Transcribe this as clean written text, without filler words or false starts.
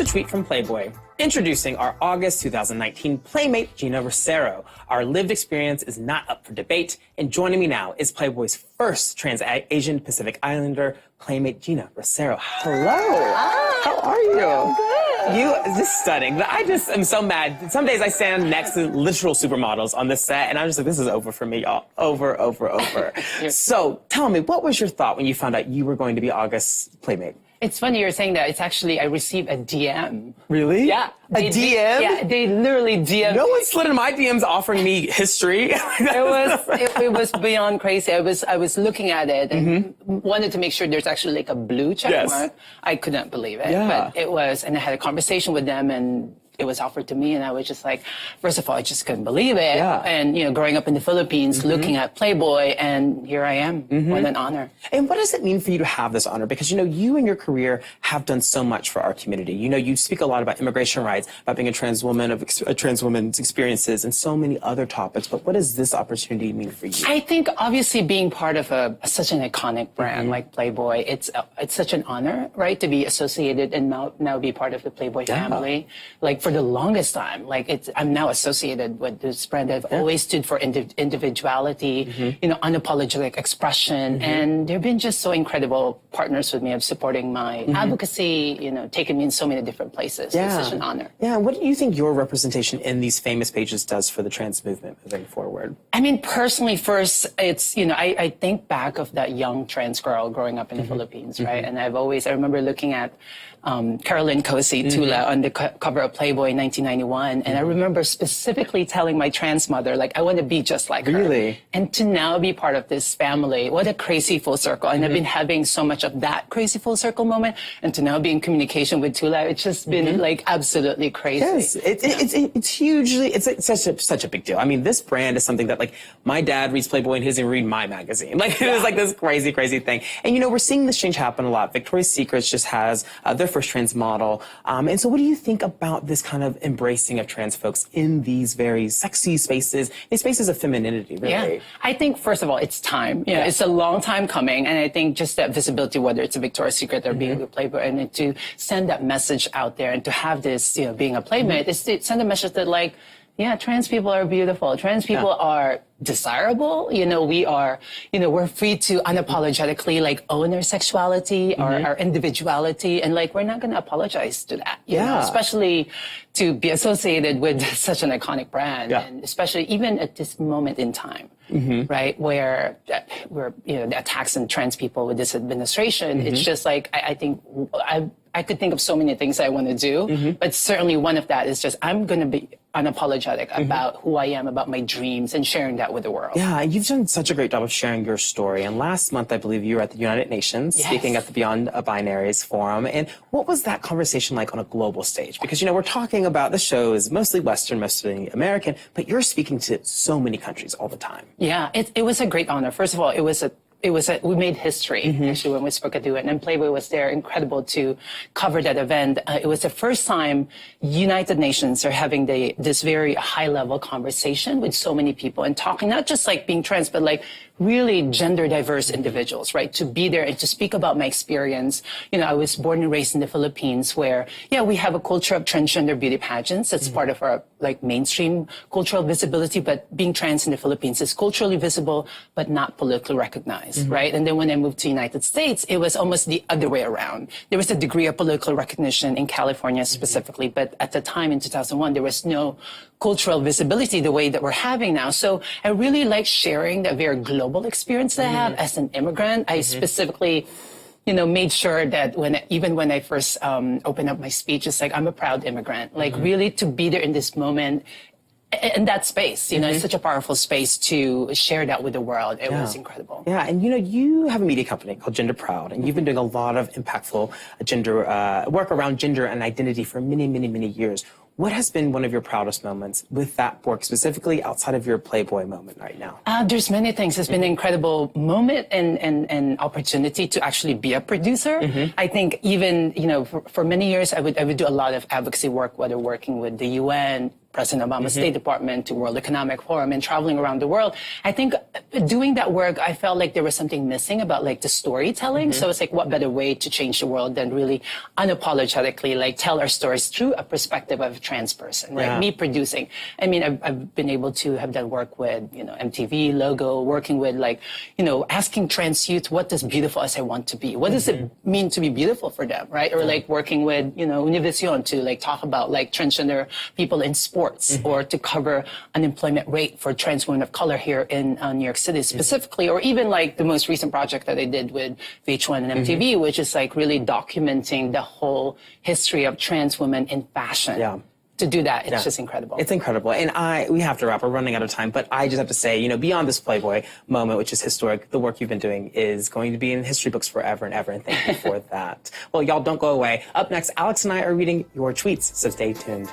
A tweet from Playboy introducing our August 2019 Playmate, Gina Rocero. Our lived experience is not up for debate, and joining me now is Playboy's first trans Asian Pacific Islander Playmate, Gina Rocero. Hello. Hi. How are you? Good. You just stunning. I just am so mad. Some days I stand next to literal supermodels on this set, and I'm just like, this is over for me, y'all. Over. So tell me, what was your thought when you found out you were going to be August's Playmate? It's funny you're saying that. It's actually, I received a DM. Really? Yeah. A DM? Yeah, they literally DM'd No me. one slid in my DMs offering me history. It was beyond crazy. I was looking at it and wanted to make sure there's actually like a blue check mark. I couldn't believe it. Yeah. But it was, and I had a conversation with them and it was offered to me and I was just like, first of all, I just couldn't believe it. Yeah. And, you know, growing up in the Philippines, looking at Playboy, and here I am. What an honor. And what does it mean for you to have this honor? Because, you know, you and your career have done so much for our community. You know, you speak a lot about immigration rights, about being a trans woman, of a trans woman's experiences, and so many other topics. But what does this opportunity mean for you? I think obviously being part of such an iconic brand like Playboy, it's such an honor, right, to be associated and now be part of the Playboy family. Like for the longest time, I'm now associated with this brand. I've always stood for individuality, you know, unapologetic expression, and they've been just so incredible partners with me of supporting my advocacy, you know, taking me in so many different places. Yeah. It's such an honor. Yeah. What do you think your representation in these famous pages does for the trans movement moving forward? I mean, personally, first, it's, you know, I think back of that young trans girl growing up in the Philippines, right? And I remember looking at Carolyn Cosi Tula on the cover of Playboy in 1991. And I remember specifically telling my trans mother, like, I want to be just like her. Really? And to now be part of this family, what a crazy full circle. And I've been having so much of that crazy full circle moment. And to now be in communication with Tula, it's just been like absolutely crazy. Yes, it's hugely, it's such a big deal. I mean, this brand is something that, like, my dad reads Playboy and he doesn't read my magazine. Like, it was like this crazy thing. And, you know, we're seeing this change happen a lot. Victoria's Secret just has their first trans model. And so what do you think about this kind of embracing of trans folks in these very sexy spaces, in spaces of femininity, really? Yeah, I think, first of all, it's time. You know, it's a long time coming. And I think just that visibility, whether it's a Victoria's Secret or being a Playboy, and to send that message out there and to have this, you know, being a Playmate, is to send a message that, like, yeah, trans people are beautiful. Trans people are desirable. You know, we're free to unapologetically, like, own our sexuality, our individuality, and, like, we're not going to apologize to that. You know, especially to be associated with such an iconic brand, and especially even at this moment in time, right, where we're, you know, the attacks on trans people with this administration. It's just like, I think I could think of so many things I want to do, but certainly one of that is just, I'm going to be unapologetic about who I am, about my dreams, and sharing that with the world. Yeah, and you've done such a great job of sharing your story. And last month, I believe you were at the United Nations speaking at the Beyond Binaries Forum. And what was that conversation like on a global stage? Because, you know, we're talking about the show is mostly Western, mostly American, but you're speaking to so many countries all the time. Yeah, it was a great honor. First of all, we made history, actually, when we spoke at the UN, and Playboy was there, incredible to cover that event. It was the first time United Nations are having this very high-level conversation with so many people and talking, not just like being trans, but like really gender diverse individuals, right? To be there and to speak about my experience. You know, I was born and raised in the Philippines where, we have a culture of transgender beauty pageants. That's part of our, like, mainstream cultural visibility, but being trans in the Philippines is culturally visible, but not politically recognized, right? And then when I moved to the United States, it was almost the other way around. There was a degree of political recognition in California specifically, but at the time in 2001, there was no cultural visibility the way that we're having now. So I really like sharing that very global experience that I have as an immigrant. I specifically, you know, made sure that even when I first opened up my speech, it's like, I'm a proud immigrant. Like, really to be there in this moment, in that space, you know, it's such a powerful space to share that with the world. It was incredible. Yeah, and you know, you have a media company called Gender Proud, and you've been doing a lot of impactful gender work around gender and identity for many years. What has been one of your proudest moments with that work, specifically outside of your Playboy moment right now? There's many things. It's been an incredible moment and opportunity to actually be a producer. I think even, you know, for many years, I would do a lot of advocacy work, whether working with the UN, President Obama's State Department to World Economic Forum and traveling around the world, I think doing that work, I felt like there was something missing about like the storytelling. So it's like, what better way to change the world than really unapologetically like tell our stories through a perspective of a trans person, right? Yeah. Me producing. I mean, I've been able to have done work with, MTV, Logo, working with like, asking trans youth, what does beautiful as I want to be? What does it mean to be beautiful for them, right? Or like working with, Univision to like talk about like transgender people in sports or to cover unemployment rate for trans women of color here in New York City specifically, or even like the most recent project that I did with VH1 and MTV, which is like really documenting the whole history of trans women in fashion. Yeah. To do that, it's just incredible. It's incredible. And we have to wrap. We're running out of time. But I just have to say, beyond this Playboy moment, which is historic, the work you've been doing is going to be in history books forever and ever. And thank you for that. Well, y'all don't go away. Up next, Alex and I are reading your tweets, so stay tuned.